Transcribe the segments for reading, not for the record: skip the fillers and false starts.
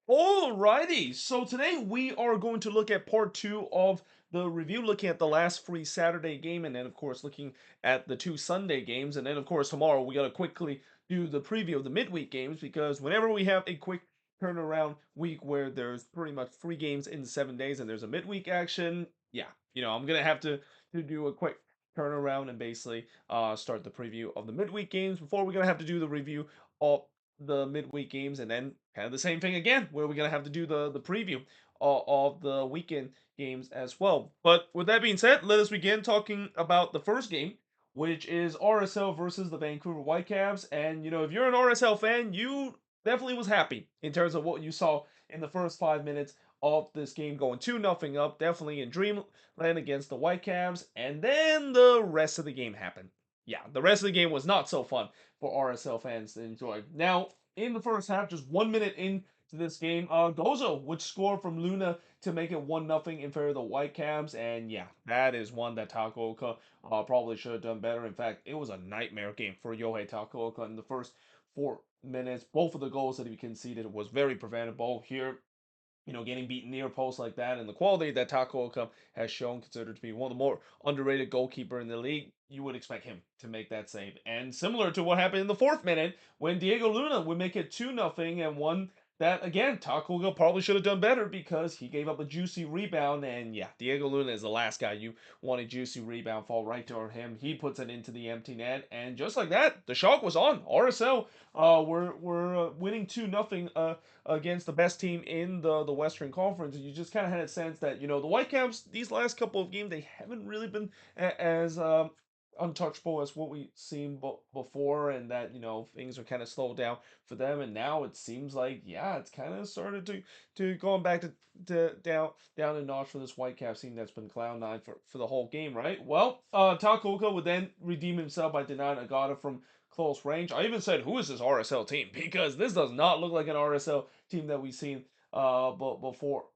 Alrighty, so today we are going to look at part two of the review, looking at the last free Saturday game, and then of course looking at the two Sunday games, and then of course tomorrow we gotta quickly do the preview of the midweek games because whenever we have a quick turnaround week where there's pretty much three games in 7 days and there's a midweek action, yeah, I'm gonna have to do a quick turnaround and basically start the preview of the midweek games before we're gonna have to do the review of the midweek games, and then kind of the same thing again, where we're gonna have to do the preview of the weekend games as well. But with that being said, let us begin talking about the first game, which is RSL versus the Vancouver Whitecaps. And if you're an RSL fan, you definitely was happy in terms of what you saw in the first 5 minutes of this game, going 2-0 up, definitely in dreamland against the Whitecaps, and then the rest of the game happened. Yeah, the rest of the game was not so fun for RSL fans to enjoy. Now, in the first half, just 1 minute into this game, Gozo would score from Luna to make it 1-0 in favor of the Whitecaps. And yeah, that is one that Takaoka probably should have done better. In fact, it was a nightmare game for Yohei Takaoka in the first 4 minutes. Both of the goals that he conceded was very preventable. Here, getting beaten near post like that, and the quality that Takaoka has shown, considered to be one of the more underrated goalkeeper in the league, you would expect him to make that save. And similar to what happened in the fourth minute when Diego Luna would make it 2-0, and one that again Takaoka probably should have done better because he gave up a juicy rebound. And yeah, Diego Luna is the last guy you want a juicy rebound fall right to him. He puts it into the empty net, and just like that, the shock was on. RSL were winning 2-0 against the best team in the Western Conference. And you just kind of had a sense that the Whitecaps, these last couple of games, they haven't really been as untouchable as what we've seen before, and that things are kind of slowed down for them. And now it seems like, yeah, it's kind of started to going back to down a notch for this Whitecaps team that's been cloud nine for the whole game, right? Well, Takaoka would then redeem himself by denying Agata from close range. I even said, who is this RSL team? Because this does not look like an RSL team that we've seen but before,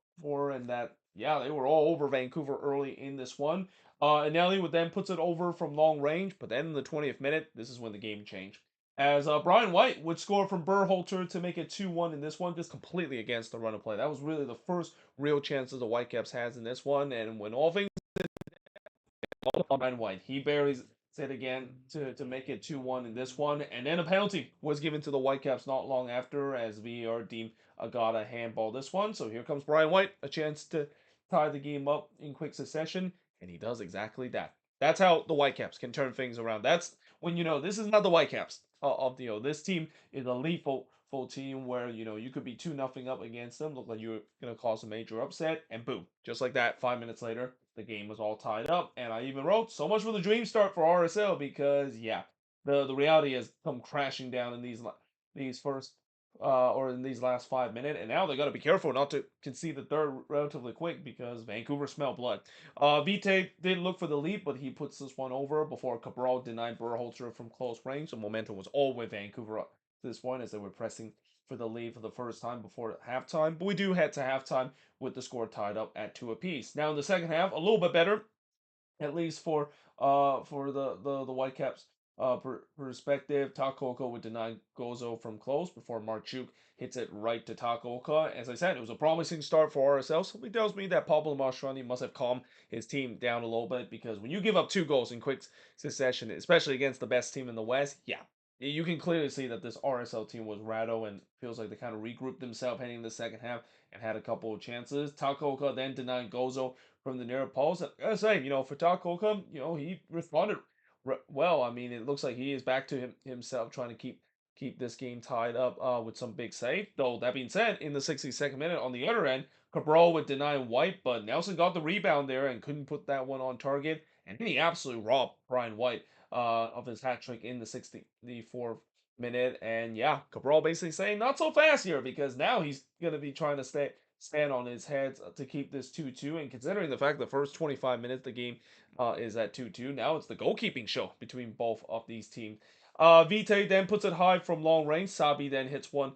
and that, yeah, they were all over Vancouver early in this one. And Nelly would then puts it over from long range, but then in the 20th minute, this is when the game changed. As Brian White would score from Berhalter to make it 2-1 in this one, just completely against the run of play. That was really the first real chances the Whitecaps has in this one, and when all things Brian White, he buries it again to make it 2-1 in this one, and then a penalty was given to the Whitecaps not long after as VAR deemed Agata handball this one. So here comes Brian White, a chance to tie the game up in quick succession, and he does exactly that. That's how the Whitecaps can turn things around. That's when this is not the Whitecaps of the this team is a lethal full team where you could be 2-0 up against them, look like you're gonna cause a major upset, and boom, just like that, 5 minutes later, the game was all tied up. And I even wrote, so much for the dream start for RSL, because yeah, the reality has come crashing down in these first or in these last 5 minutes, and now they got to be careful not to concede the third relatively quick because Vancouver smell blood. Vite did look for the lead, but he puts this one over before Cabral denied Berhalter from close range. The momentum was all with Vancouver up to this point as they were pressing for the lead for the first time before halftime. But we do head to halftime with the score tied up at two apiece. Now in the second half, a little bit better, at least for the Whitecaps perspective. Takaoka would deny Gozo from close before Marchuk hits it right to Takaoka. As I said, it was a promising start for RSL. Something tells me that Pablo Mastroeni must have calmed his team down a little bit, because when you give up two goals in quick succession, especially against the best team in the West, yeah, you can clearly see that this RSL team was rattled and feels like they kind of regrouped themselves heading in the second half and had a couple of chances. Takaoka then denied Gozo from the near post. I gotta say, for Takaoka, he responded well. I mean, it looks like he is back to himself, trying to keep this game tied up with some big save. Though that being said, in the 62nd minute on the other end, Cabral would deny White, but Nelson got the rebound there and couldn't put that one on target. And he absolutely robbed Brian White of his hat trick in the 64th minute. And yeah, Cabral basically saying not so fast here, because now he's gonna be trying to stand on his head to keep this 2-2. And considering the fact the first 25 minutes the game is at 2-2, now it's the goalkeeping show between both of these teams. Vite then puts it high from long range. Sabi then hits one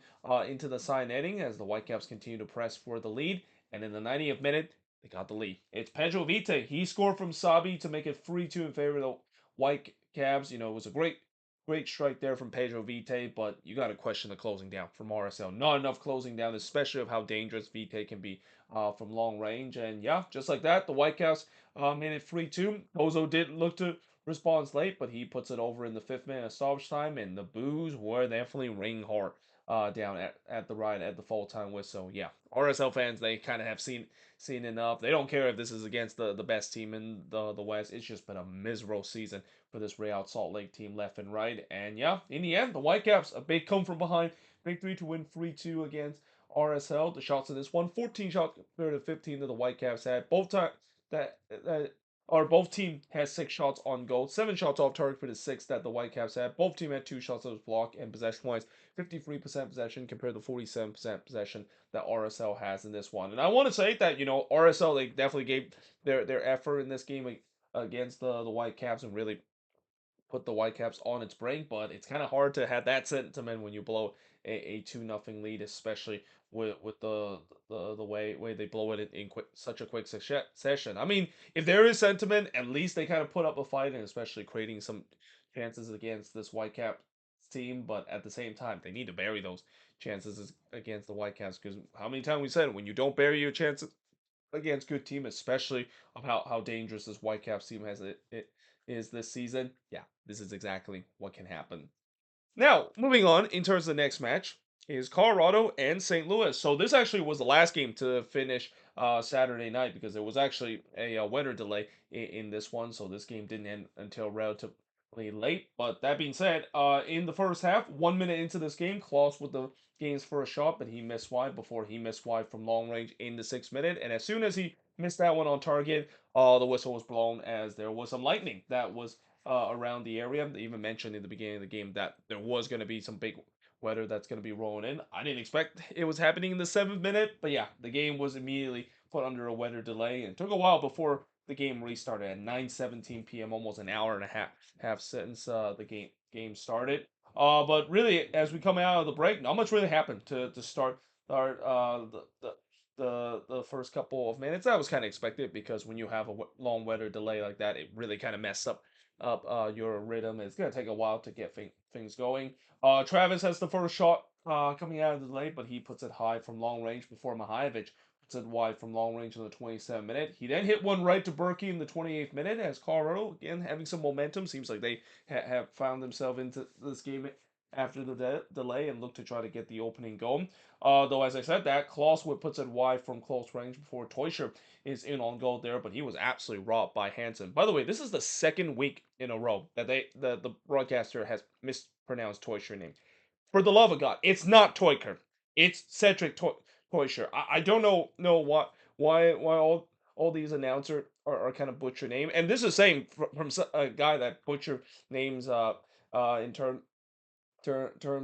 into the side netting as the Whitecaps continue to press for the lead. And in the 90th minute, they got the lead. It's Pedro Vite. He scored from Sabi to make it 3-2 in favor of the Whitecaps. It was a great Great strike there from Pedro Vite, but you got to question the closing down from RSL. Not enough closing down, especially of how dangerous Vite can be from long range. And yeah, just like that, the Whitecaps made it 3-2. Ozo did look to respond late, but he puts it over in the 5th minute of stoppage time, and the boos were definitely ringing hard down at the right at the full time whistle. Yeah, RSL fans, they kind of have seen enough. They don't care if this is against the best team in the West. It's just been a miserable season for this Real Salt Lake team left and right. And yeah, in the end, the Whitecaps, a big come from behind victory to win 3-2 against RSL. The shots in this one, 14 shots compared to 15 that the Whitecaps had. Both time that or both team has 6 shots on goal, 7 shots off target for the 6 that the Whitecaps had. Both team had 2 shots that was blocked, and possession wise, 53% possession compared to 47% possession that RSL has in this one. And I want to say that RSL, they definitely gave their effort in this game against the Whitecaps and really put the Whitecaps on its brink, but it's kind of hard to have that sentiment when you blow a 2-0 lead, especially with the way they blow it in such a quick session. I mean, if there is sentiment, at least they kind of put up a fight and especially creating some chances against this Whitecap team. But at the same time, they need to bury those chances against the Whitecaps, because how many times we said when you don't bury your chances against good team, especially of how dangerous this Whitecaps team it is this season. Yeah, this is exactly what can happen. Now, moving on in terms of the next match is Colorado and St. Louis. So this actually was the last game to finish Saturday night because there was actually a weather delay in this one. So this game didn't end until relatively late. But that being said, in the first half, 1 minute into this game, Klaus with the game's first shot, but he missed wide before he missed wide from long range in the 6th minute. And as soon as he missed that one on target, the whistle was blown as there was some lightning that was around the area. They even mentioned in the beginning of the game that there was going to be some big weather that's going to be rolling in. I didn't expect it was happening in the 7th minute, but yeah, the game was immediately put under a weather delay, and it took a while before the game restarted at 9:17 p.m., almost an hour and a half since the game started. But really, as we come out of the break, not much really happened to start the first couple of minutes. That was kind of expected because when you have a long weather delay like that, it really kind of messed up your rhythm. It's gonna take a while to get things going. Travis has the first shot coming out of the delay, but he puts it high from long range before Mahajevic puts it wide from long range in the 27th minute. He then hit one right to Berkey in the 28th minute as Colorado again having some momentum. Seems like they have found themselves into this game after the delay and look to try to get the opening goal. Though, as I said, that Clauswood puts it wide from close range before Teuscher is in on goal there, but he was absolutely robbed by Hansen. By the way, this is the second week in a row that the broadcaster has mispronounced Teuscher's name. For the love of God, it's not Toiker. It's Cedric Teuscher. I don't know why all these announcers are kind of butcher name. And this is saying from a guy that butcher names in terms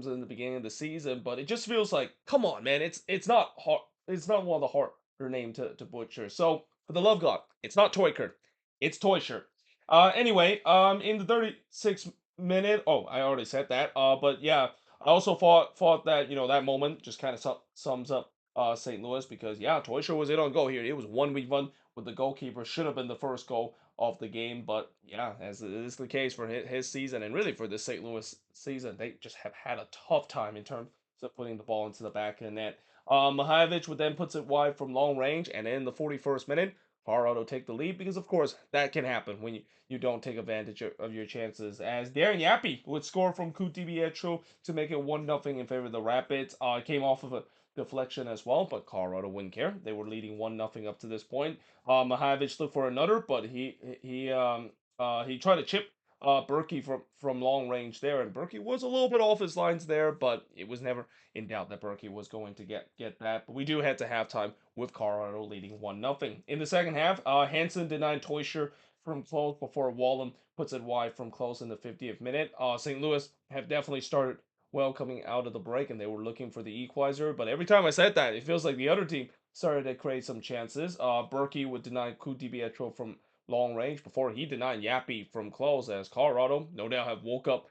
in the beginning of the season, but it just feels like, come on, man, it's not hard. It's not one of the harder name to butcher. So for the love of God, it's not Toiker, it's Teuscher. Anyway, in the 36th minute, oh, I already said that. But yeah, I also thought that that moment just kind of sums up St. Louis, because yeah, Teuscher was in on goal here. It was 1v1 with the goalkeeper. Should have been the first goal of the game. But yeah, as is the case for his season and really for the St. Louis season, they just have had a tough time in terms of putting the ball into the back of the net. Mahajevic would then puts it wide from long range, and in the 41st minute, Colorado take the lead because, of course, that can happen when you don't take advantage of your chances. As Darren Yappy would score from Kutibietro to make it 1-0 in favor of the Rapids. It came off of a deflection as well, but Colorado wouldn't care. They were leading 1-0 up to this point. Mahajevic looked for another, but he tried to chip Berkey from long range there, and Berkey was a little bit off his lines there, but it was never in doubt that Berkey was going to get that. But we do head to halftime with Colorado leading 1-0. In the second half, Hansen denied Teuscher from close before Wallem puts it wide from close in the 50th minute. St. Louis have definitely started well coming out of the break, and they were looking for the equalizer. But every time I said that, it feels like the other team started to create some chances. Berkey would deny Kutibietro from long range before he denied Yappy from close, as Colorado no doubt have woke up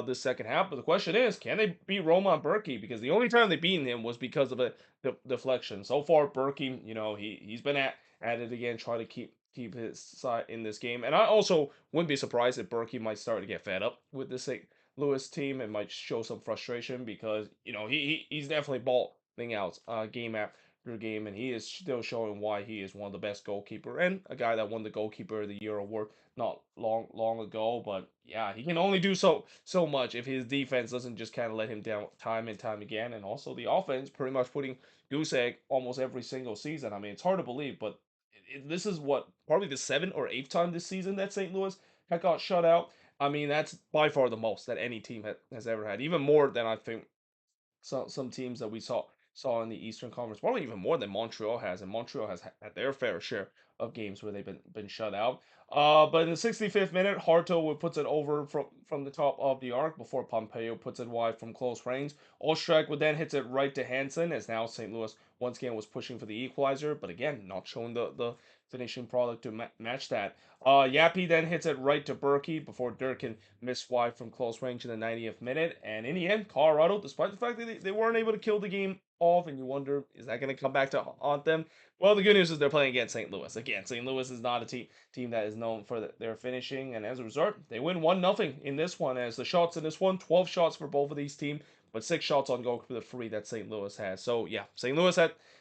this second half. But the question is, can they beat Roman Berkey? Because the only time they beaten him was because of a deflection. So far, Berkey, he's been at it again, trying to keep his side in this game. And I also wouldn't be surprised if Berkey might start to get fed up with Louis team, it might show some frustration because he's definitely balling out game after game, and he is still showing why he is one of the best goalkeeper and a guy that won the goalkeeper of the year award not long ago. But yeah, he can only do so much if his defense doesn't just kind of let him down time and time again, and also the offense pretty much putting goose egg almost every single season. I mean, it's hard to believe, but this is what probably the seventh or eighth time this season that St. Louis had got shut out. I mean, that's by far the most that any team has ever had, even more than I think some teams that we saw in the Eastern Conference, probably even more than Montreal has, and Montreal has had their fair share of games where they've been shut out. But in the 65th minute, Harto puts it over from the top of the arc before Pompeo puts it wide from close range. Ostrak would then hits it right to Hansen, as now St. Louis once again was pushing for the equalizer, but again not showing the finishing product to match that. Yappy then hits it right to Berkey before Dirk can miss wide from close range in the 90th minute. And in the end, Colorado, despite the fact that they weren't able to kill the game off, and you wonder, is that going to come back to haunt them? Well, the good news is they're playing against St. Louis. Again, St. Louis is not a team that is known for their finishing, and as a result, they win 1-0 in this one. As the shots in this one, 12 shots for both of these teams, but 6 shots on goal for the three that St. Louis has. So yeah, St. Louis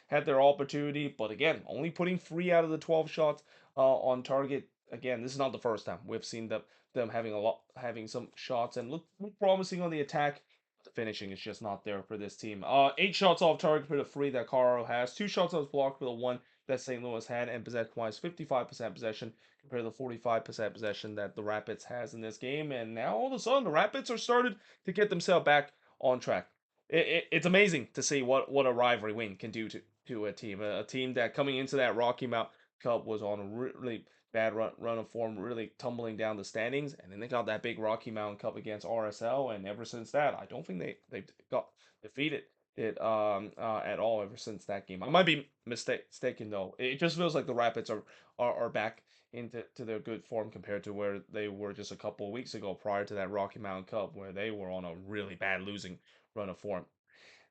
had their opportunity, but again, only putting 3 out of the 12 shots on target. Again, this is not the first time we've seen them having some shots and look promising on the attack. The finishing is just not there for this team. 8 shots off target for the three that Colorado has, 2 shots on blocked for the one that St. Louis had, and possession-wise, 55% possession compared to the 45% possession that the Rapids has in this game. And now all of a sudden, the Rapids are started to get themselves back on track. It's amazing to see what a rivalry win can do to a team. A team that coming into that Rocky Mount Cup was on a really bad run of form, really tumbling down the standings, and then they got that big Rocky Mountain Cup against RSL, and ever since that, I don't think they got defeated at all ever since that game. I might be mistaken though. It just feels like the Rapids are back into their good form compared to where they were just a couple of weeks ago prior to that Rocky Mountain Cup, where they were on a really bad losing run of form.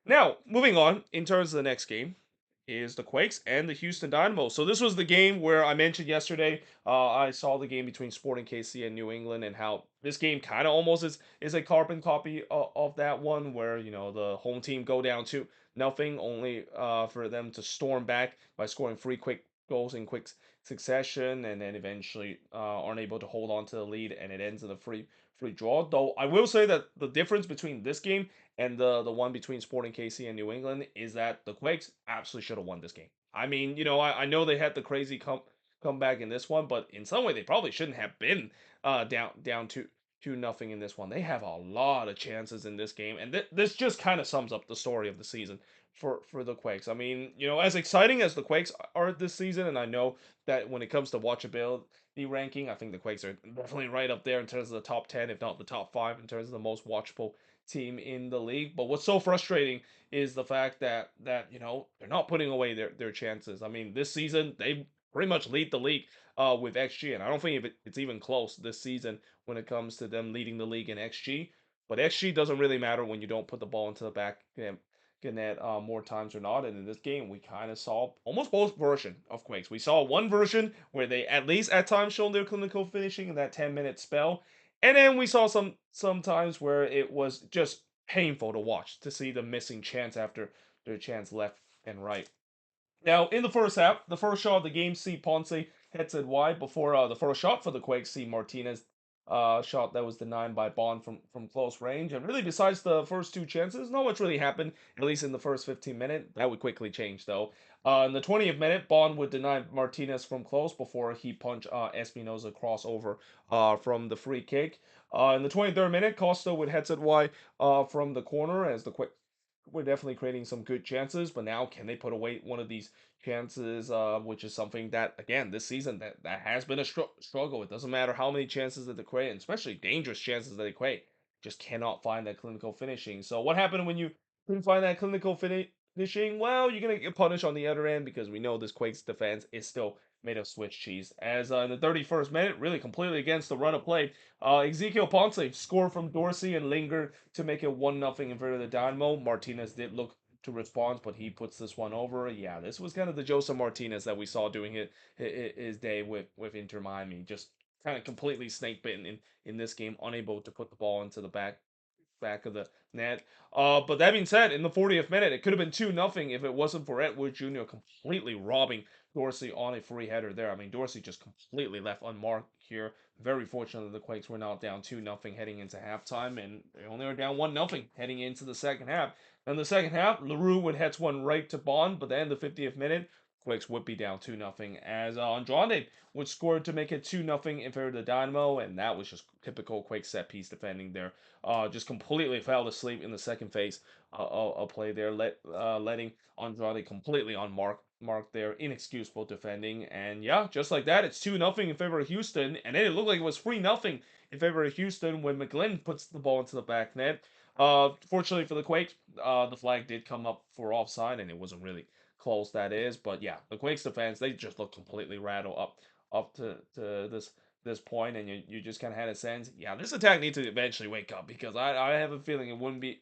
Now, moving on, in terms of the next game, is the Quakes and the Houston Dynamo. So this was the game where I mentioned yesterday. I saw the game between Sporting KC and New England, and how this game kind of almost is a carbon copy of that one, where the home team go down to nothing, only for them to storm back by scoring 3 quick goals in quick succession, and then eventually aren't able to hold on to the lead, and it ends in a free draw. Though I will say that the difference between this game and the one between Sporting KC and New England is that the Quakes absolutely should have won this game. I mean, I know they had the crazy comeback in this one, but in some way they probably shouldn't have been down to nothing in this one. They have a lot of chances in this game, and this just kind of sums up the story of the season for the Quakes. I mean, as exciting as the Quakes are this season, and I know that when it comes to watchability ranking, I think the Quakes are definitely right up there in terms of the top 10, if not the top 5, in terms of the most watchable team in the league. But what's so frustrating is the fact that they're not putting away their chances. I mean, this season they pretty much lead the league with XG, and I don't think it's even close this season when it comes to them leading the league in XG. But XG doesn't really matter when you don't put the ball into the back net more times or not. And in this game, we kind of saw almost both version of Quakes. We saw one version where they at least at times shown their clinical finishing in that 10-minute spell, and then we saw some times where it was just painful to watch to see the missing chance after their chance left and right. Now, in the first half, the first shot of the game, see Ponce hits it wide before the first shot for the Quakes, see Martinez shot that was denied by Bond from close range. And really, besides the first 2 chances, not much really happened, at least in the first 15 minutes. That would quickly change, though. In the 20th minute, Bond would deny Martinez from close before he punched Espinoza crossover from the free kick. In the 23rd minute, Costa would head it wide from the corner as the quick we're definitely creating some good chances, but now can they put away one of these chances, which is something that again this season that has been a struggle. It doesn't matter how many chances that they create, and especially dangerous chances that they create, just cannot find that clinical finishing. So what happened when you couldn't find that clinical finishing? Well, you're gonna get punished on the other end because we know this Quakes defense is still made of Swiss cheese. As in the 31st minute, really completely against the run of play, Ezekiel Ponce scored from Dorsey and lingered to make it 1-0 in favor of the Dynamo. Martinez did look to respond, but he puts this one over. Yeah, this was kind of the Joseph Martinez that we saw doing his day with Inter Miami. Just kind of completely snake bitten in this game, unable to put the ball into the back back of the net. But that being said, in the 40th minute, it could have been 2-0 if it wasn't for Edward Jr. completely robbing Dorsey on a free header there. I mean, Dorsey just completely left unmarked here. Very fortunate that the Quakes were not down 2-0 heading into halftime, and they only were down 1-0 heading into the second half. In the second half, LaRue would head one right to Bond, but then in the 50th minute, Quakes would be down 2-0 as Andrade would score to make it 2-0 in favor of the Dynamo, and that was just typical Quake set piece defending there. Just completely fell asleep in the second phase of play there, letting Andrade completely unmarked there, inexcusable defending, and yeah, just like that, it's 2-0 in favor of Houston, and then it looked like it was 3-0 in favor of Houston when McGlynn puts the ball into the back net. Fortunately for the Quakes, the flag did come up for offside, and it wasn't really close, that is. But yeah, the Quakes defense, they just look completely rattled up to this point, and you just kind of had a sense, yeah, this attack needs to eventually wake up because I have a feeling it wouldn't be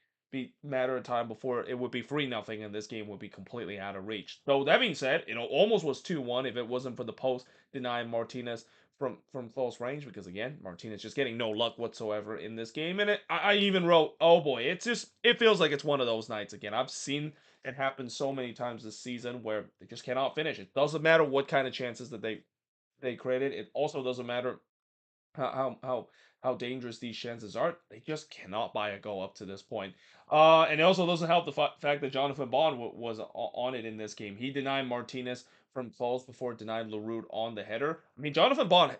matter of time before it would be 3-0 and this game would be completely out of reach. So that being said, it almost was 2-1 if it wasn't for the post denying Martinez from close range, because again, Martinez just getting no luck whatsoever in this game. And I even wrote, oh boy, it feels like it's one of those nights again. I've seen it happen so many times this season where they just cannot finish. It doesn't matter what kind of chances that they created. It also doesn't matter how dangerous these chances are. They just cannot buy a goal up to this point. And it also doesn't help the fact that Jonathan Bond was on it in this game. He denied Martinez from close before denied LaRue on the header. I mean, Jonathan Bond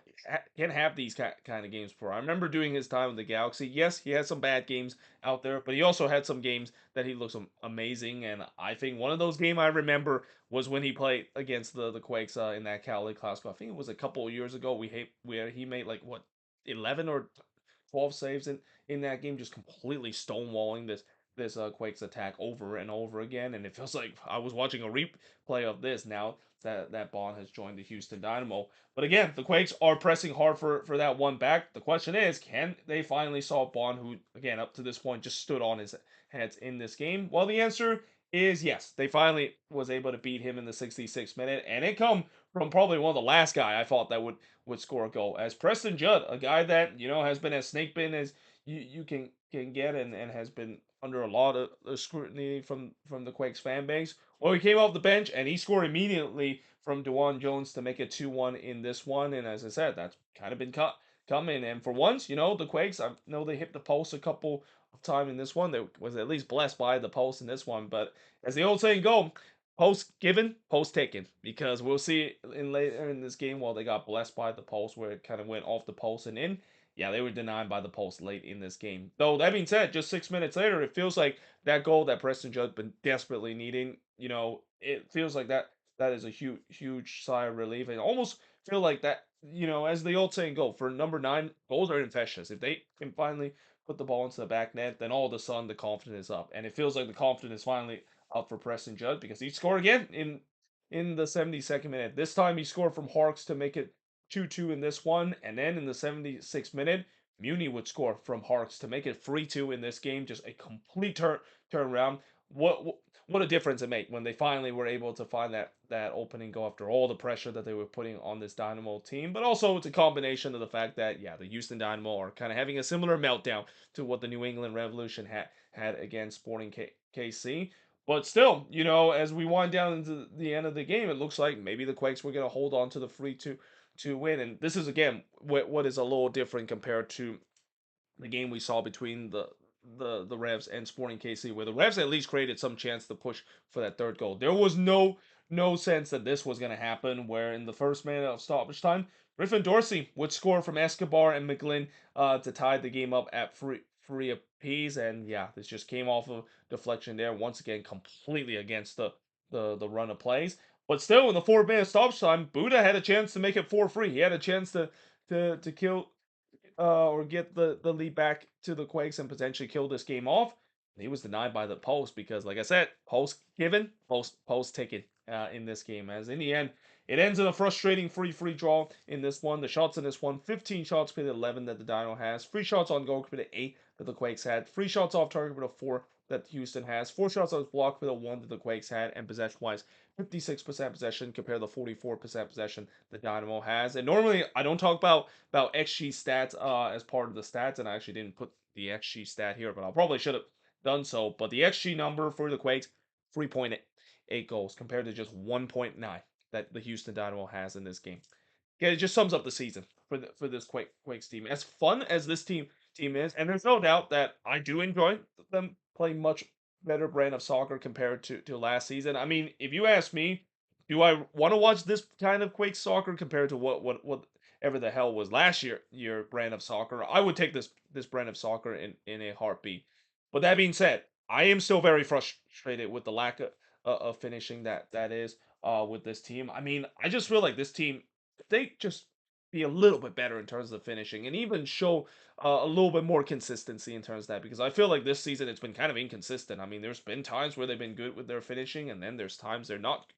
can have these kind of games before. I remember doing his time with the Galaxy. Yes, he had some bad games out there, but he also had some games that he looks amazing. And I think one of those games I remember was when he played against the Quakes in that Cali Classico. I think it was a couple of years ago. Where he made like what 11 or 12 saves in that game, just completely stonewalling this Quakes attack over and over again. And it feels like I was watching a replay of this now that Bond has joined the Houston Dynamo. But again, the Quakes are pressing hard for that one back. The question is, can they finally solve Bond, who again up to this point just stood on his heads in this game? Well, the answer is yes. They finally was able to beat him in the 66th minute, and it come from probably one of the last guy I thought that would score a goal, as Preston Judd, a guy that has been as snake bitten as you can get, and has been under a lot of scrutiny from the Quakes fan base. Well, he came off the bench and he scored immediately from Dewan Jones to make it 2-1 in this one. And as I said, that's kind of been coming. And for once, the Quakes, I know they hit the post a couple of times in this one. They was at least blessed by the post in this one. But as the old saying go, post given, post taken, because we'll see in later in this game, while they got blessed by the post where it kind of went off the post and in. Yeah, they were denied by the post late in this game. Though that being said, just 6 minutes later, it feels like that goal that Preston Judd been desperately needing. It feels like that is a huge sigh of relief, and almost feel like that. As the old saying go, for number 9, goals are infectious. If they can finally put the ball into the back net, then all of a sudden the confidence is up, and it feels like the confidence is finally up for Preston Judd, because he scored again in the 72nd minute. This time he scored from Harks to make it 2-2 in this one, and then in the 76th minute, Muni would score from Harks to make it 3-2 in this game. Just a complete turnaround. What a difference it made when they finally were able to find that opening goal after all the pressure that they were putting on this Dynamo team. But also it's a combination of the fact that the Houston Dynamo are kind of having a similar meltdown to what the New England Revolution had against Sporting KC. But still, as we wind down into the end of the game, it looks like maybe the Quakes were going to hold on to the free to win. And this is again what is a little different compared to the game we saw between the Revs and Sporting KC, where the Revs at least created some chance to push for that third goal. There was no sense that this was going to happen. Where in the first minute of stoppage time, Griffin Dorsey would score from Escobar and McGlynn to tie the game up at free apiece, and yeah, this just came off of deflection there. Once again, completely against the run of plays. But still, in the 4 minute stoppage time, Buddha had a chance to make it 4-3. He had a chance to kill or get the lead back to the Quakes and potentially kill this game off. He was denied by the post because, like I said, post given, post taken in this game. As in the end, it ends in a frustrating free draw in this one. The shots in this one, 15 shots compared to 11 that the Dino has. 3 shots on goal compared to 8 that the Quakes had. 3 shots off target compared to 4 that Houston has. 4 shots on block compared to 1 that the Quakes had. And possession-wise, 56% possession compared to 44% possession the Dynamo has. And normally I don't talk about XG stats as part of the stats, and I actually didn't the XG stat here, but I probably should have done so. But the XG number for the Quakes, 3.8 goals compared to just 1.9 that the Houston Dynamo has in this game. Yeah, it just sums up the season for this Quakes team. As fun as this team is, and there's no doubt that I do enjoy them playing much better brand of soccer compared to last season. I mean, if you ask me, do I want to watch this kind of Quakes soccer compared to whatever the hell was last year brand of soccer? I would take this brand of soccer in a heartbeat. But that being said, I am still very frustrated with the lack of finishing that is with this team. I mean, I just feel like this team, if they just be a little bit better in terms of finishing and even show a little bit more consistency in terms of that, because I feel like this season it's been kind of inconsistent. I mean, there's been times where they've been good with their finishing, and then there's times they're not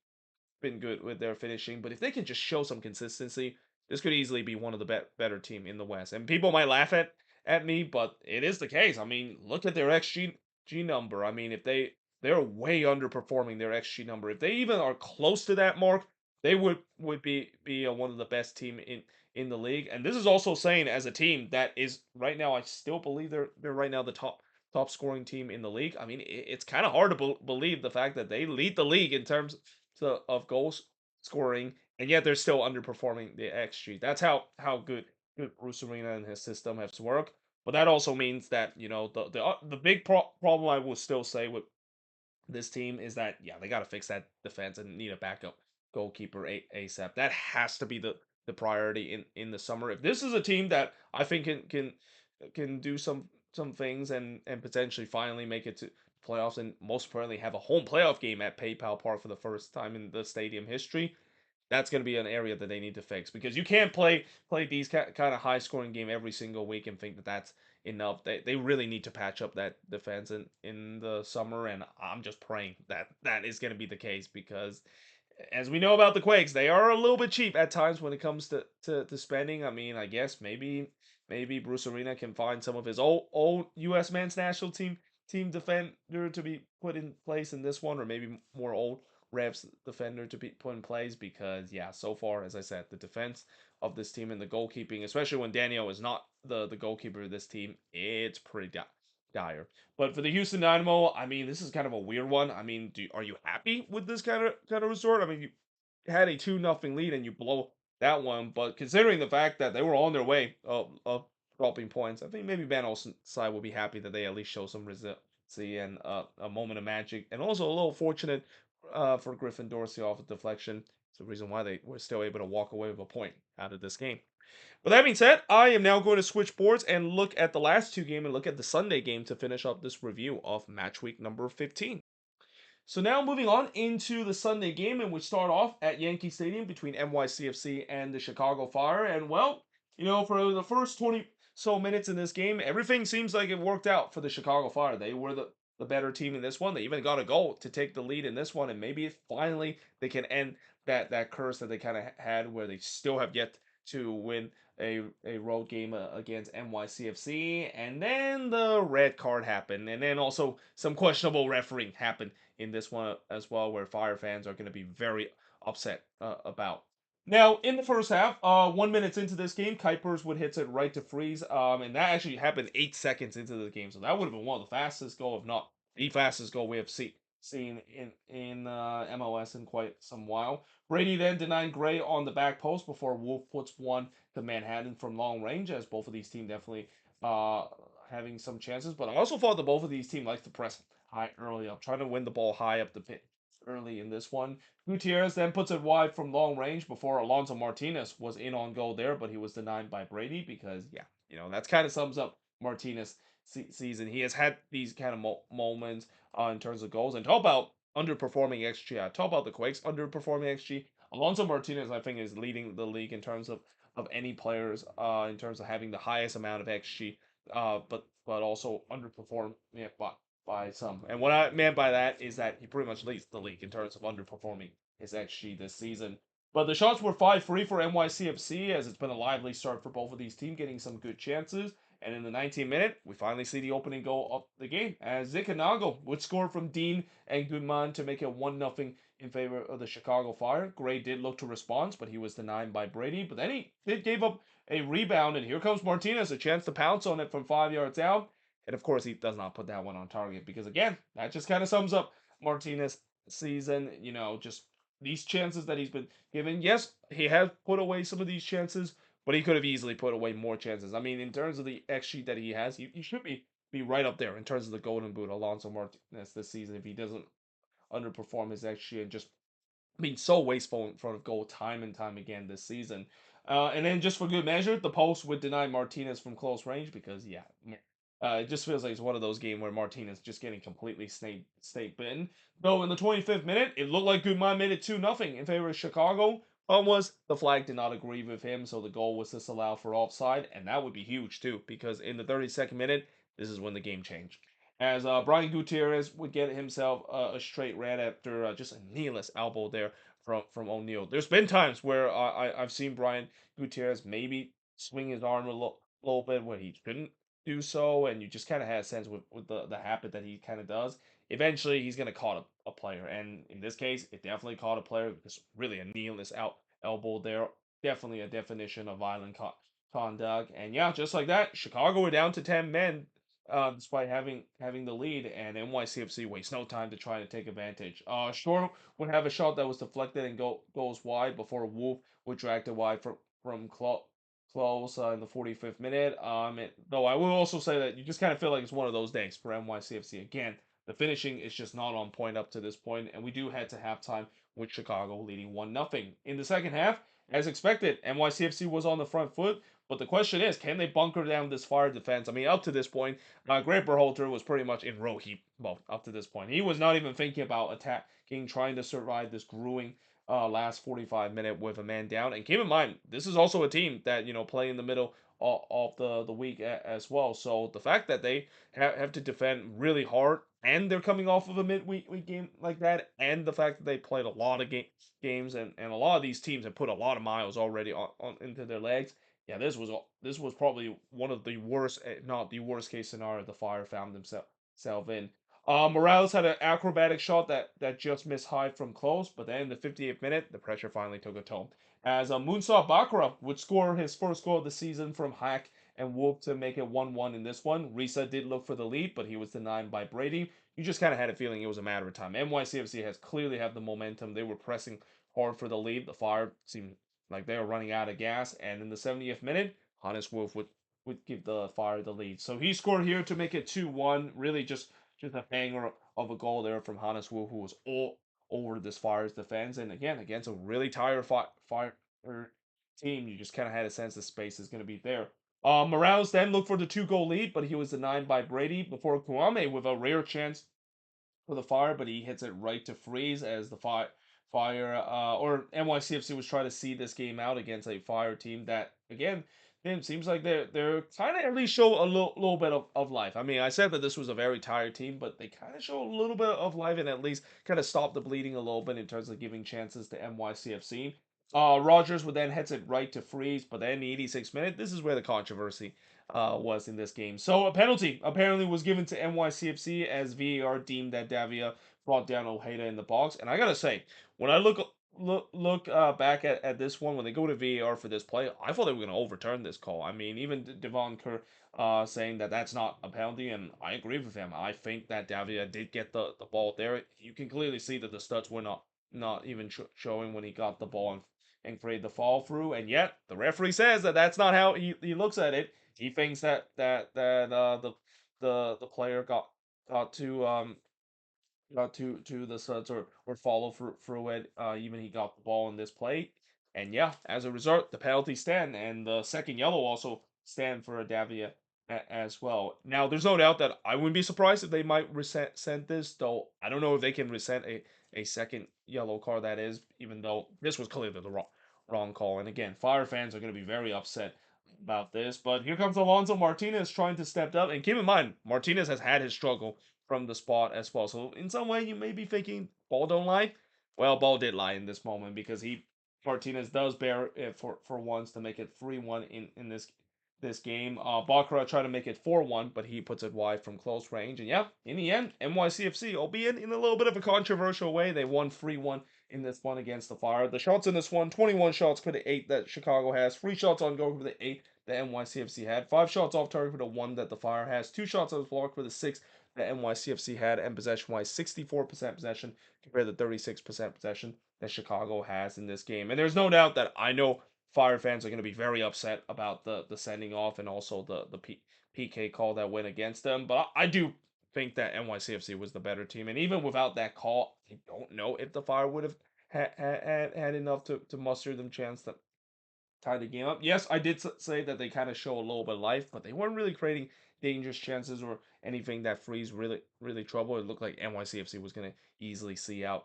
been good with their finishing. But if they can just show some consistency, this could easily be one of the better team in the West. And people might laugh at me, but it is the case. I mean, look at their XG number. I mean, if they're way underperforming their XG number. If they even are close to that mark, they would be one of the best team in the league. And this is also saying as a team that is right now, I still believe they're right now the top scoring team in the league. I mean, it's kind of hard to believe the fact that they lead the league in terms of goals scoring, and yet they're still underperforming the XG. That's how good Bruce Arena and his system has worked. But that also means that the big problem I will still say with this team is that yeah, they got to fix that defense and need a backup goalkeeper ASAP. That has to be the priority in the summer. If this is a team that I think can do some things and potentially finally make it to playoffs, and most importantly have a home playoff game at PayPal Park for the first time in the stadium history, that's going to be an area that they need to fix, because you can't play these kind of high scoring game every single week and think that that's enough. They really need to patch up that defense in the summer, and I'm just praying that that is going to be the case, because as we know about the Quakes, they are a little bit cheap at times when it comes to spending. I mean, I guess maybe Bruce Arena can find some of his old U.S. men's national team defender to be put in place in this one, or maybe more old Revs defender to be put in place, because yeah, so far as I said, the defense of this team and the goalkeeping, especially when Daniel is not the goalkeeper of this team, it's pretty dire. But for the Houston Dynamo, I mean, this is kind of a weird one. I mean, are you happy with this kind of resort? I mean, you had a 2-0 lead and you blow that one, but considering the fact that they were on their way of dropping points, I think maybe Van Olsen's side will be happy that they at least show some resiliency and a moment of magic, and also a little fortunate for Griffin Dorsey off a deflection. It's the reason why they were still able to walk away with a point out of this game. With that being said, I am now going to switch boards and look at the last two games and look at the Sunday game to finish up this review of match week number 15. So now moving on into the Sunday game, and we start off at Yankee Stadium between NYCFC and the Chicago Fire. And well, for the first 20 so minutes in this game, everything seems like it worked out for the Chicago Fire. They were the better team in this one. They even got a goal to take the lead in this one, and maybe finally they can end that curse that they kind of had, where they still have yet to win a road game against NYCFC. And then the red card happened, and then also some questionable refereeing happened in this one as well, where Fire fans are going to be very upset about. Now, in the first half, 1 minute into this game, Kuipers would hit it right to freeze, and that actually happened 8 seconds into the game, so that would have been one of the fastest goal, if not the fastest goal we have seen in MLS in quite some while. Brady then denied Gray on the back post before Wolf puts one to Manhattan from long range, as both of these teams definitely having some chances. But I also thought that both of these teams like to press high early up, trying to win the ball high up the pit early in this one. Gutierrez then puts it wide from long range before Alonso Martinez was in on goal there, but he was denied by Brady, because, yeah, that's kind of sums up Martinez' season. He has had these kind of moments in terms of goals. And talk about underperforming XG. I talk about the Quakes underperforming XG. Alonso Martinez, I think, is leading the league in terms of any players in terms of having the highest amount of XG, but also underperform by some. And what I meant by that is that he pretty much leads the league in terms of underperforming his XG this season. But the shots were 5-3 for NYCFC, as it's been a lively start for both of these teams, getting some good chances. And in the 19th minute, we finally see the opening goal of the game, as Zikanago would score from Dean and Guzman to make it 1-0 in favor of the Chicago Fire. Gray did look to respond, but he was denied by Brady. But then he gave up a rebound, and here comes Martinez, a chance to pounce on it from 5 yards out. And of course, he does not put that one on target because, again, that just kind of sums up Martinez' season. Just these chances that he's been given. Yes, he has put away some of these chances, but he could have easily put away more chances. I mean, in terms of the XG that he has, he should be right up there in terms of the Golden Boot, Alonso Martinez this season, if he doesn't underperform his XG and just being so wasteful in front of goal time and time again this season. And then just for good measure, the post would deny Martinez from close range because, yeah, it just feels like it's one of those games where Martinez just getting completely snake bitten. Though in the 25th minute, it looked like Guzman made it 2-0 in favor of Chicago. Problem was the flag did not agree with him, so the goal was disallowed for offside, and that would be huge too because in the 32nd minute, this is when the game changed as Brian Gutierrez would get himself a straight red after just a kneeless elbow there from O'Neal. There's been times where I've seen Brian Gutierrez maybe swing his arm a little bit when he shouldn't do so, and you just kind of had a sense with the habit that he kind of does. Eventually, he's going to caught a player, and in this case, it definitely caught a player. It's really a kneeless elbow there. Definitely a definition of violent conduct. And yeah, just like that, Chicago were down to 10 men despite having the lead, and NYCFC wastes no time to try to take advantage. Shore would have a shot that was deflected and goes wide before Wolf would drag it wide from close in the 45th minute. Though I will also say that you just kind of feel like it's one of those days for NYCFC. Again, the finishing is just not on point up to this point, and we do head to halftime with Chicago leading 1-0. In the second half, as expected, NYCFC was on the front foot, but the question is, can they bunker down this Fire defense? I mean, up to this point, Grant Berhalter was pretty much in row heap. Well, up to this point, he was not even thinking about attacking, trying to survive this grueling last 45 minute with a man down. And keep in mind, this is also a team that play in the middle of the week as well. So the fact that they have to defend really hard, and they're coming off of a midweek game like that, and the fact that they played a lot of games, and a lot of these teams have put a lot of miles already on into their legs. Yeah, this was probably one of the worst, not the worst case scenario the Fire found themselves in. Morales had an acrobatic shot that just missed high from close, but then in the 58th minute, the pressure finally took a toll. As Musa Bakra would score his first goal of the season from Hack and Wolf to make it 1-1 in this one. Risa did look for the lead, but he was denied by Brady. You just kind of had a feeling it was a matter of time. NYCFC has clearly have the momentum. They were pressing hard for the lead. The Fire seemed like they were running out of gas, and in the 70th minute, Hannes Wolf would give the Fire the lead. So he scored here to make it 2-1. Really just a banger of a goal there from Hannes Wolf, who was all over this Fire's defense. And again, against a really tired Fire team, you just kind of had a sense the space is going to be there. Morales then looked for the 2-goal lead, but he was denied by Brady before Kwame with a rare chance for the Fire, but he hits it right to freeze as the or NYCFC was trying to see this game out against a Fire team that, again, it seems like they're kind of at least show a little bit of life. I mean, I said that this was a very tired team, but they kind of show a little bit of life and at least kind of stop the bleeding a little bit in terms of giving chances to NYCFC. Rogers would then hits it right to freeze, but then in the 86th minute, this is where the controversy was in this game. So a penalty apparently was given to NYCFC as VAR deemed that Davia brought down Ojeda in the box. And I gotta say, when I look back at this one, when they go to VAR for this play, I thought they were gonna overturn this call. I mean, even Devon Kerr saying that that's not a penalty, and I agree with him. I think that Davia did get the ball there. You can clearly see that the studs were not even showing when he got the ball and created the fall through, and yet the referee says that that's not how he looks at it. He thinks that the player got to the studs or follow through it. Even he got the ball in this play, and yeah, as a result, the penalty stand and the second yellow also stand for Davia as well. Now, there's no doubt that I wouldn't be surprised if they might resent this, though. I don't know if they can resent a second yellow card. That is, even though this was clearly the wrong call. And again, Fire fans are going to be very upset about this. But here comes Alonso Martinez trying to step up. And keep in mind, Martinez has had his struggle from the spot as well. So in some way, you may be thinking ball don't lie. Well, ball did lie in this moment because Martinez does bear it for once to make it 3-1 in this game. Bakra tried to make it 4-1, but he puts it wide from close range. And yeah, in the end, NYCFC, albeit in a little bit of a controversial way, they won 3-1 in this one against the Fire. The shots in this one, 21 shots for the 8 that Chicago has, 3 shots on goal for the 8 the NYCFC had. 5 shots off target for the one that the Fire has. 2 shots that was blocked for the 6 that NYCFC had. And possession-wise, 64% possession compared to 36% possession that Chicago has in this game. And there's no doubt that I know Fire fans are going to be very upset about the sending off and also the PK call that went against them. But I do think that NYCFC was the better team. And even without that call, I don't know if the Fire would have had enough to muster them chance to tie the game up. Yes, I did say that they kind of show a little bit of life, but they weren't really creating dangerous chances or anything that frees really trouble. It looked like NYCFC was gonna easily see out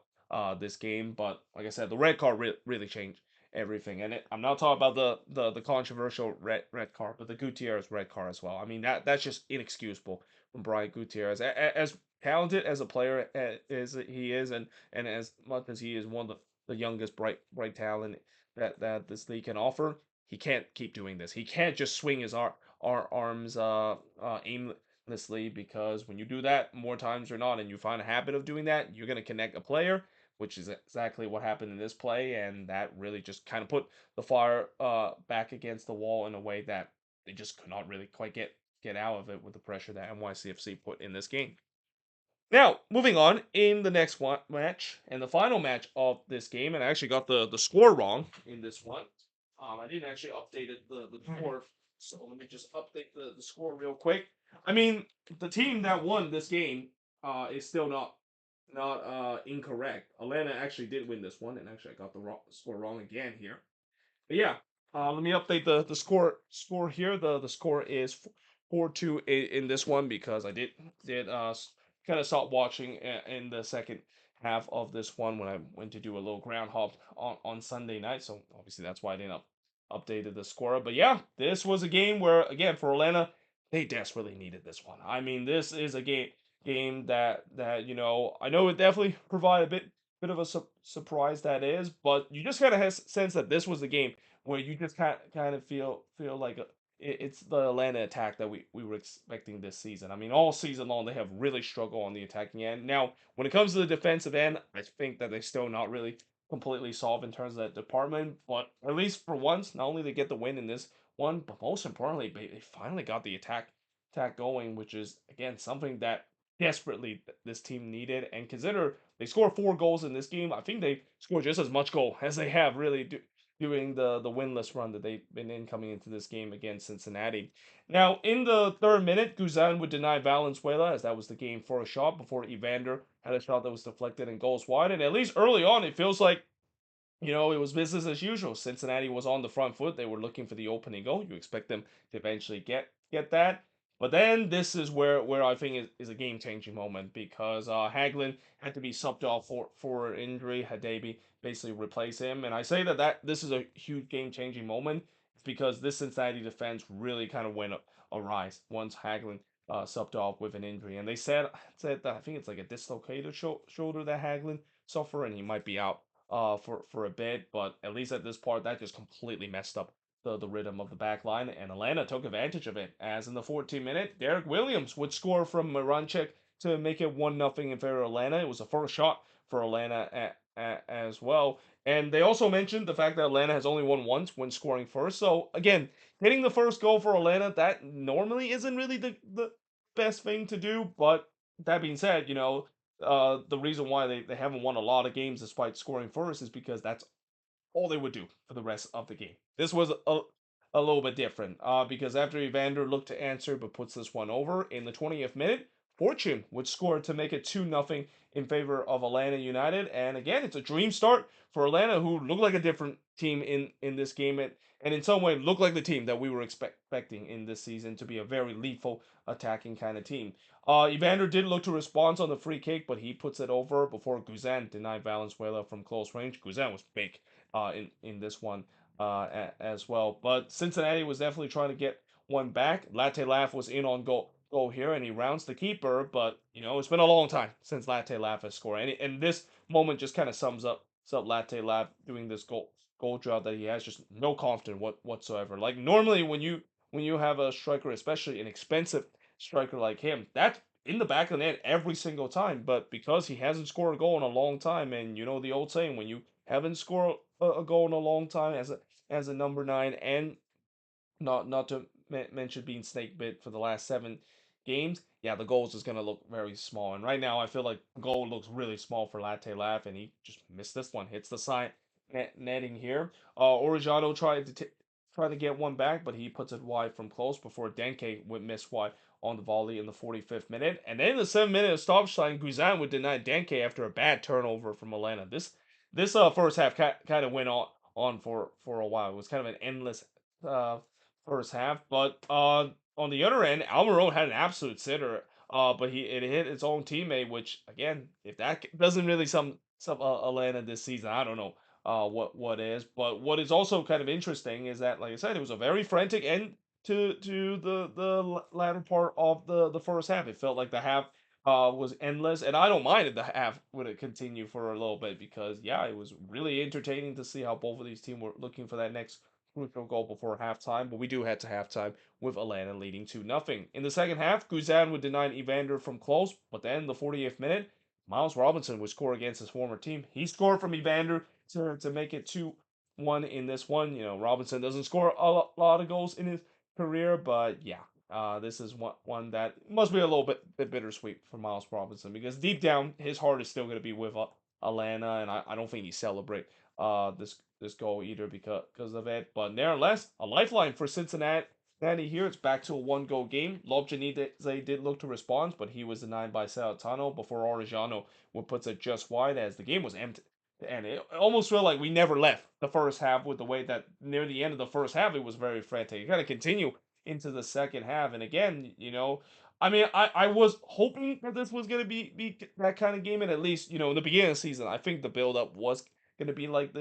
this game, but like I said, the red card really changed everything. And I'm not talking about the controversial red card, but the Gutierrez red card as well. I mean that's just inexcusable from Brian Gutierrez. As talented as a player as he is, and as much as he is one of the youngest bright talent that this league can offer. He can't keep doing this. He can't just swing his arms aimlessly, because when you do that more times or not, and you find a habit of doing that, you're gonna connect a player, which is exactly what happened in this play, and that really just kind of put the Fire back against the wall in a way that they just could not really quite get out of it with the pressure that NYCFC put in this game. Now, moving on in the next one match and the final match of this game, and I actually got the score wrong in this one. I didn't actually update the score, so let me just update the score real quick. I mean, the team that won this game is still not incorrect. Atlanta actually did win this one, and actually I got the score wrong again here. But yeah, let me update the score here. The score is 4-2 in this one, because I did kind of stop watching in the second half of this one when I went to do a little ground hop on Sunday night. So obviously that's why I didn't updated the score. But yeah, this was a game where, again, for Atlanta, they desperately needed this one. I mean, this is a game that I know it definitely provided a bit of a surprise, that is, but you just kind of have sense that this was the game where you just kind of feel like it's the Atlanta attack that we were expecting this season. I mean, all season long they have really struggled on the attacking end. Now, when it comes to the defensive end, I think that they still not really completely solved in terms of that department. But at least for once, not only they get the win in this one, but most importantly, they finally got the attack going, which is again something that desperately this team needed. And consider they scored 4 goals in this game, I think they scored just as much goal as they have really doing the winless run that they've been in coming into this game against Cincinnati. Now, in the third minute, Guzan would deny Valenzuela, as that was the game for a shot, before Evander had a shot that was deflected and goes wide. And at least early on, it feels like it was business as usual. Cincinnati was on the front foot. They were looking for the opening goal. You expect them to eventually get that. But then this is where I think is a game changing moment, because Hagelin had to be subbed off for injury. Hadebi basically replace him. And I say that this is a huge game changing moment because this Cincinnati defense really kind of went awry once Hagelin subbed off with an injury. And they said that I think it's like a dislocated shoulder that Hagelin suffered, and he might be out for a bit, but at least at this part, that just completely messed up the rhythm of the back line, and Atlanta took advantage of it, as in the 14th minute, Derek Williams would score from Maranchek to make it 1-0 in favor of Atlanta. It was the first shot for Atlanta as well. And they also mentioned the fact that Atlanta has only won once when scoring first. So again, getting the first goal for Atlanta, that normally isn't really the best thing to do. But that being said, the reason why they haven't won a lot of games despite scoring first is because that's all they would do for the rest of the game. This was a little bit different because after Evander looked to answer but puts this one over in the 20th minute, Fortune would score to make it 2-0 in favor of Atlanta United. And again, it's a dream start for Atlanta, who looked like a different team in this game, and in some way looked like the team that we were expecting in this season to be a very lethal attacking kind of team. Evander did look to respond on the free kick, but he puts it over before Guzan denied Valenzuela from close range. Guzan was big in this one as well. But Cincinnati was definitely trying to get one back. Latte Laugh was in on goal here, and he rounds the keeper. But it's been a long time since Latte Laugh has scored, and this moment just kind of sums up Latte Laugh doing this goal job that he has. Just no confidence whatsoever. Like normally when you have a striker, especially an expensive striker like him, that's in the back of the net every single time. But because he hasn't scored a goal in a long time, and the old saying, when you haven't scored a goal in a long time as a number 9, and not to mention being snake bit for the last 7 games. Yeah, the goals is gonna look very small. And right now, I feel like the goal looks really small for Latte Laugh, and he just missed this one. Hits the side netting here. Orejano tried to get one back, but he puts it wide from close before Denke would miss wide on the volley in the 45th minute. And then in the 7 minute of stoppage time, Guzan would deny Denke after a bad turnover from Elena. This first half kind of went on for a while. It was kind of an endless uh first half. But on the other end, Almiron had an absolute sitter. But it hit its own teammate, which again, if that doesn't really some Atlanta this season, I don't know what is. But what is also kind of interesting is that, like I said, it was a very frantic end to the latter part of the first half. It felt like the half was endless, and I don't mind if the half would have continued for a little bit because yeah, it was really entertaining to see how both of these teams were looking for that next crucial goal before halftime, but we do head to halftime with Atlanta leading 2-0. In the second half, Guzan would deny Evander from close, but then the 40th minute, Miles Robinson would score against his former team. He scored from Evander to make it 2-1 in this one. You know, Robinson doesn't score a lot of goals in his career, but yeah, this is one that must be a little bit bittersweet for Miles Robinson because deep down his heart is still going to be with Atlanta, and I don't think he celebrate this goal either because of it. But nevertheless, a lifeline for Cincinnati. Here, it's back to a one-goal game. They did look to respond, but he was denied by Salatano before Orejano would put it just wide as the game was empty. And it almost felt like we never left the first half with the way that near the end of the first half it was very frantic. It kind of continue into the second half. And again, I mean, I was hoping that this was gonna be that kind of game, and at least in the beginning of the season, I think the build up was gonna be like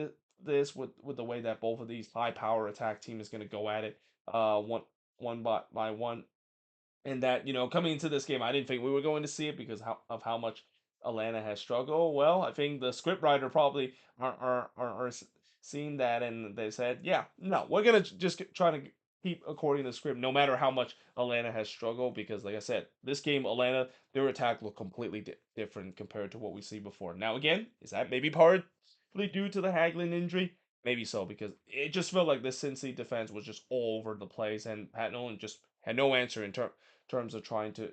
this with the way that both of these high power attack team is gonna go at it, one by one, and that coming into this game, I didn't think we were going to see it because how much Atlanta has struggled. Well, I think the scriptwriter probably are seeing that, and they said, yeah, no, we're gonna just try to keep according to the script, no matter how much Atlanta has struggled. Because, like I said, this game, Atlanta, their attack looked completely different compared to what we see before. Now, again, is that maybe partly due to the Haglin injury? Maybe so, because it just felt like this Cincy defense was just all over the place, and Pat Nolan just had no answer in terms of trying to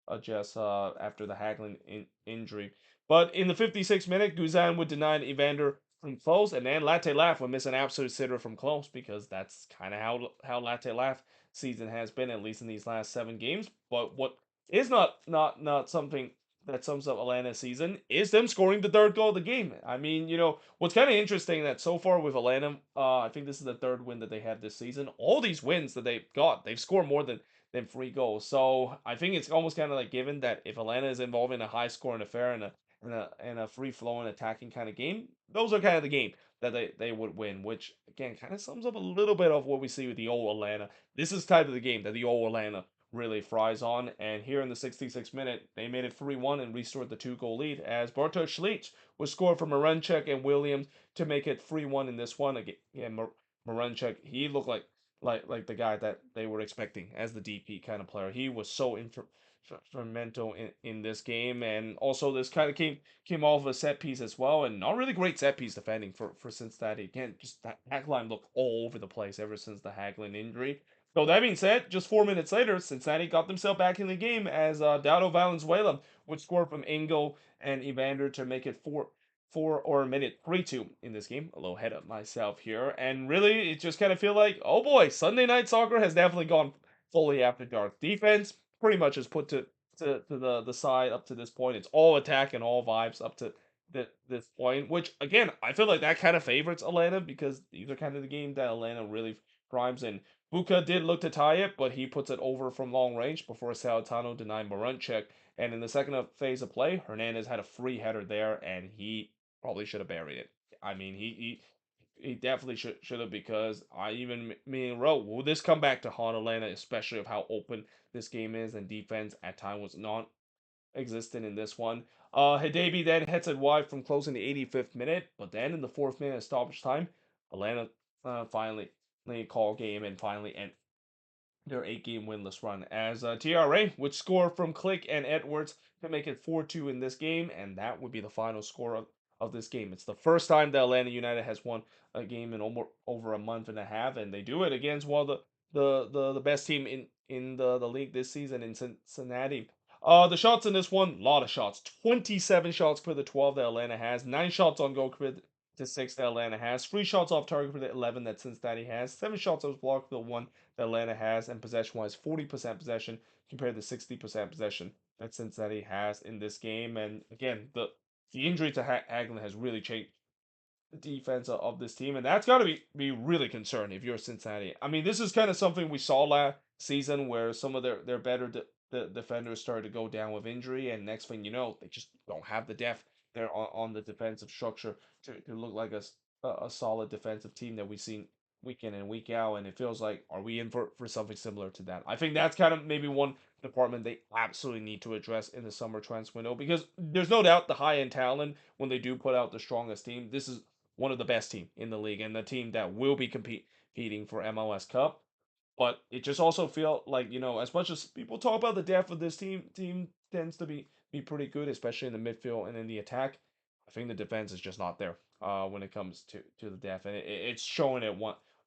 adjust after the Haglin injury. But in the 56th minute, Guzan would deny Evander from close, and then Latte Laugh would miss an absolute sitter from close because that's kind of how Latte Laugh season has been, at least in these last 7 games. But what is not something that sums up Atlanta's season is them scoring the third goal of the game. I mean, what's kind of interesting that so far with Atlanta, I think this is the third win that they had this season. All these wins that they've got, they've scored more than 3 goals. So I think it's almost kind of like given that if Atlanta is involved in a high scoring affair and a free flowing attacking kind of game, those are kind of the game that they would win, which again kind of sums up a little bit of what we see with the old Atlanta. This is type of the game that the old Atlanta really fries on. And here in the 66th minute, they made it 3-1 and restored the 2 goal lead as Bartosz Schlicht was scored from Marenchek and Williams to make it 3-1 in this one. Again, Marenchek, he looked like the guy that they were expecting as the DP kind of player. He was so instrumental in this game, and also this kind of came off a set piece as well, and not really great set piece defending for Cincinnati. Again, just that back line looked all over the place ever since the Haglin injury. So that being said, just 4 minutes later, Cincinnati got themselves back in the game as Dado Valenzuela would score from Engel and Evander to make it four or a minute 3-2 in this game. A little head up myself here, and really, it just kind of feel like, oh boy, Sunday night soccer has definitely gone fully after dark. Defense pretty much is put to the side up to this point. It's all attack and all vibes up to this point, which again, I feel like that kind of favorites Atlanta because these are kind of the game that Atlanta really primes in. Buka did look to tie it, but he puts it over from long range before Salatano denied Marunchek. And in the second phase of play, Hernandez had a free header there, and he probably should have buried it. I mean, he definitely should have because I even me and wrote, will this come back to haunt Atlanta, especially of how open this game is and defense at times was not existent in this one. Hidabi then hits it wide from close in the 85th minute, but then in the 4th minute of stoppage time, Atlanta finally call game and finally end their 8-game winless run as TRA would score from Click and Edwards to make it 4-2 in this game, and that would be the final score of this game. It's the first time that Atlanta United has won a game in over a month and a half, and they do it against one of the best team in the league this season in Cincinnati. The shots in this one, a lot of shots. 27 shots for the 12 that Atlanta has. 9 shots on goal compared to 6 that Atlanta has. 3 shots off target for the 11 that Cincinnati has. 7 shots off block for the 1 that Atlanta has. And possession-wise, 40% possession compared to 60% possession that Cincinnati has in this game. And again, the injury to Hagelin has really changed the defense of this team, and that's got to be really concerned if you're Cincinnati. I mean, this is kind of something we saw last season where some of their better the defenders started to go down with injury, and next thing you know, they just don't have the depth there on the defensive structure to look like a solid defensive team that we've seen week in and week out. And it feels like, are we in for something similar to that? I think that's kind of maybe one department they absolutely need to address in the summer transfer window, because there's no doubt the high end talent, when they do put out the strongest team, this is one of the best team in the league and the team that will be competing for MLS Cup. But it just also feel like, as much as people talk about the depth of this team tends to be pretty good, especially in the midfield and in the attack. I think the defense is just not there when it comes to the depth, and it's showing it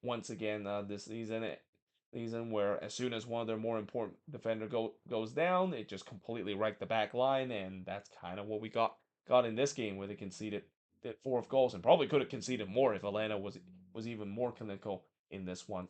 once again this season where as soon as one of their more important defender goes down, it just completely wrecked the back line, and that's kind of what we got in this game where they conceded the fourth goals and probably could have conceded more if Atlanta was even more clinical in this one.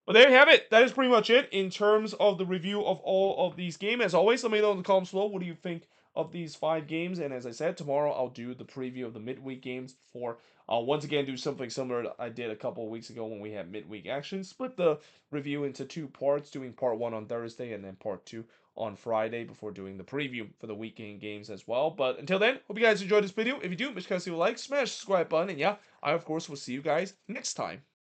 But there you have it. That is pretty much it in terms of the review of all of these games. As always, let me know in the comments below, what do you think of these 5 games? And as I said, tomorrow I'll do the preview of the midweek games before I'll once again do something similar to I did a couple of weeks ago when we had midweek action. Split the review into 2 parts, doing part 1 on Thursday and then part 2 on Friday before doing the preview for the weekend games as well. But until then, hope you guys enjoyed this video. If you do, make sure to leave a like, smash the subscribe button, and yeah, I of course will see you guys next time.